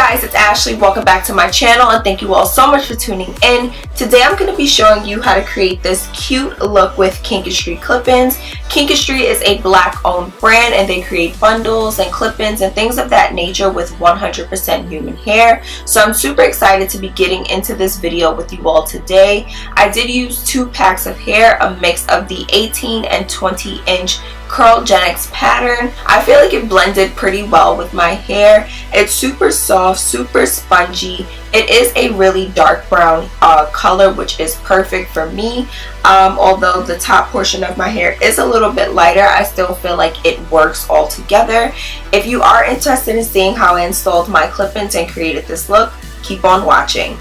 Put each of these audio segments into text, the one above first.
guys, it's Ashley. Welcome back to my channel and thank you all so much for tuning in. Today I'm going to be showing you how to create this cute look with Kinkistry clip-ins. Kinkistry is a black owned brand and they create bundles and clip-ins and things of that nature with 100% human hair. So I'm super excited to be getting into this video with you all today. I did use 2 packs of hair, a mix of the 18 and 20 inch Kurlgenics pattern. I feel like it blended pretty well with my hair. It's super soft, super spongy. It is a really dark brown color, which is perfect for me. Although the top portion of my hair is a little bit lighter, I still feel like it works all together. If you are interested in seeing how I installed my clip-ins and created this look, keep on watching.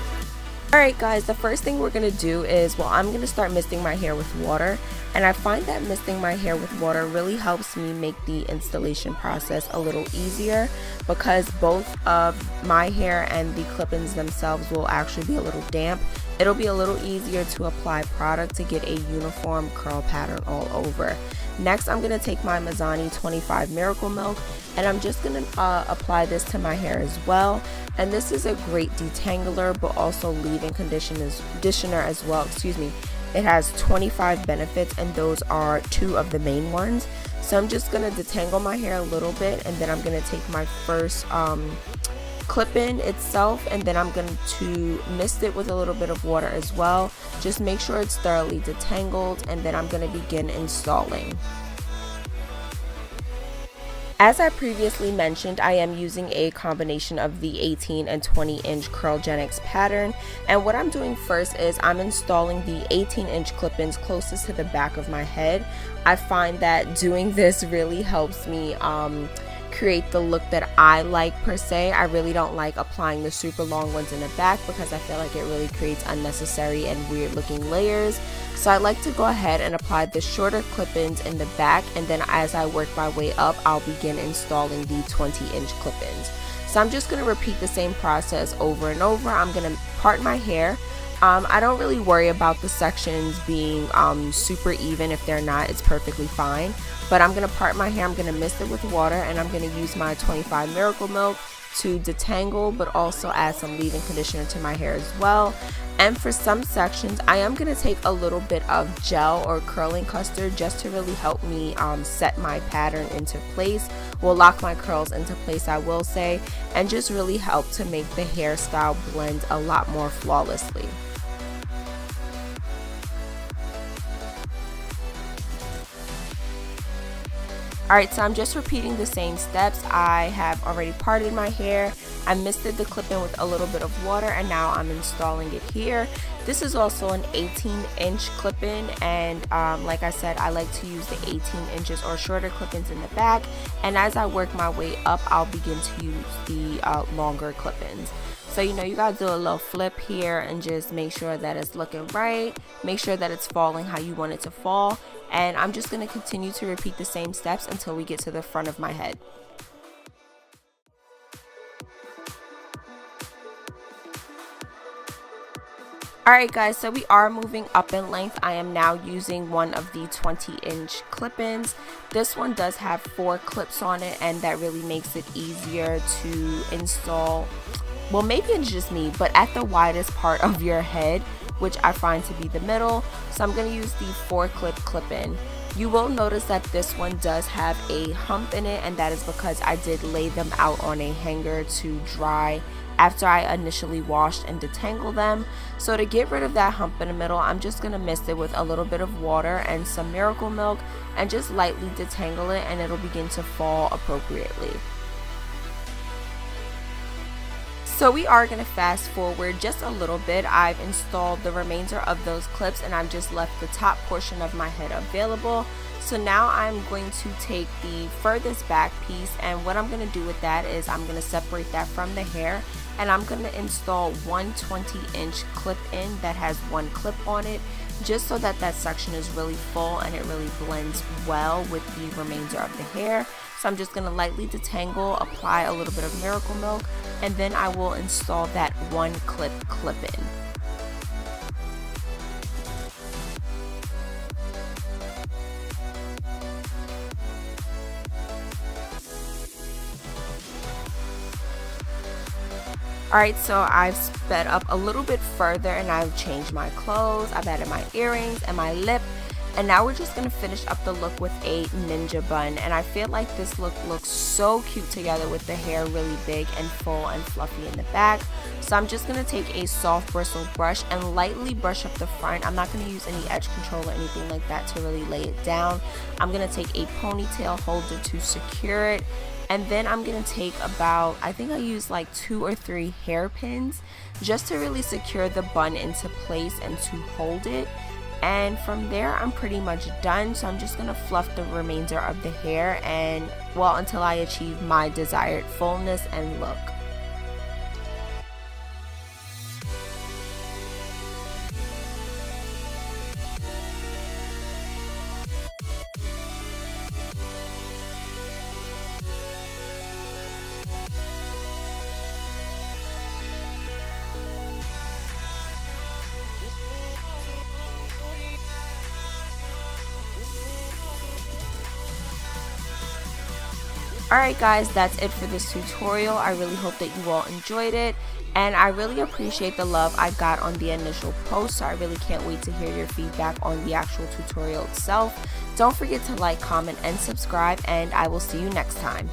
Alright guys, the first thing we're going to do is, I'm going to start misting my hair with water. And I find that misting my hair with water really helps me make the installation process a little easier, because both of my hair and the clip-ins themselves will actually be a little damp. It'll be a little easier to apply product to get a uniform curl pattern all over. Next, I'm going to take my Mizani 25 Miracle Milk and I'm just going to apply this to my hair as well. And this is a great detangler but also leave-in conditioner as well. It has 25 benefits and those are 2 of the main ones. So I'm just going to detangle my hair a little bit and then I'm going to take my first clip-in itself and then I'm going to mist it with a little bit of water as well. Just make sure it's thoroughly detangled and then I'm going to begin installing. As I previously mentioned, I am using a combination of the 18 and 20 inch Kurlgenics pattern, and what I'm doing first is I'm installing the 18 inch clip-ins closest to the back of my head. I find that doing this really helps me create the look that I like per se. I really don't like applying the super long ones in the back because I feel like it really creates unnecessary and weird looking layers. So I like to go ahead and apply the shorter clip-ins in the back, and then as I work my way up, I'll begin installing the 20 inch clip-ins. So I'm just going to repeat the same process over and over. I'm going to part my hair. I don't really worry about the sections being super even. If they're not, it's perfectly fine. But I'm going to part my hair, I'm going to mist it with water, and I'm going to use my 25 Miracle Milk to detangle but also add some leave-in conditioner to my hair as well. And for some sections, I am going to take a little bit of gel or curling custard just to really help me set my pattern into place. Will lock my curls into place, I will say, and just really help to make the hairstyle blend a lot more flawlessly. Alright, so I'm just repeating the same steps. I have already parted my hair. I misted the clip-in with a little bit of water and now I'm installing it here. This is also an 18 inch clip-in, and like I said, I like to use the 18 inches or shorter clip-ins in the back, and as I work my way up, I'll begin to use the longer clip-ins. So you gotta do a little flip here and just make sure that it's looking right, make sure that it's falling how you want it to fall, and I'm just going to continue to repeat the same steps until we get to the front of my head. Alright guys, so we are moving up in length. I am now using one of the 20 inch clip-ins. This one does have 4 clips on it, and that really makes it easier to install. Well, maybe it's just me, but at the widest part of your head, which I find to be the middle. So I'm going to use the 4 clip-in. You will notice that this one does have a hump in it, and that is because I did lay them out on a hanger to dry after I initially washed and detangled them. So to get rid of that hump in the middle, I'm just going to mist it with a little bit of water and some Miracle Milk and just lightly detangle it, and it'll begin to fall appropriately. So we are going to fast forward just a little bit. I've installed the remainder of those clips and I've just left the top portion of my head available. So now I'm going to take the furthest back piece, and what I'm going to do with that is I'm going to separate that from the hair, and I'm going to install one 20 inch clip-in that has 1 clip on it, just so that that section is really full and it really blends well with the remainder of the hair. So I'm just going to lightly detangle, apply a little bit of Miracle Milk, and then I will install that 1 clip-in. Alright, so I've sped up a little bit further and I've changed my clothes, I've added my earrings and my lip, and now we're just going to finish up the look with a ninja bun. And I feel like this look looks so cute together with the hair really big and full and fluffy in the back. So I'm just going to take a soft bristle brush and lightly brush up the front. I'm not going to use any edge control or anything like that to really lay it down. I'm going to take a ponytail holder to secure it. And then I'm going to take about, I think I used like 2 or 3 hairpins just to really secure the bun into place and to hold it. And from there I'm pretty much done, so I'm just going to fluff the remainder of the hair and, well, until I achieve my desired fullness and look. Alright guys, that's it for this tutorial. I really hope that you all enjoyed it, and I really appreciate the love I got on the initial post, so I really can't wait to hear your feedback on the actual tutorial itself. Don't forget to like, comment, and subscribe, and I will see you next time.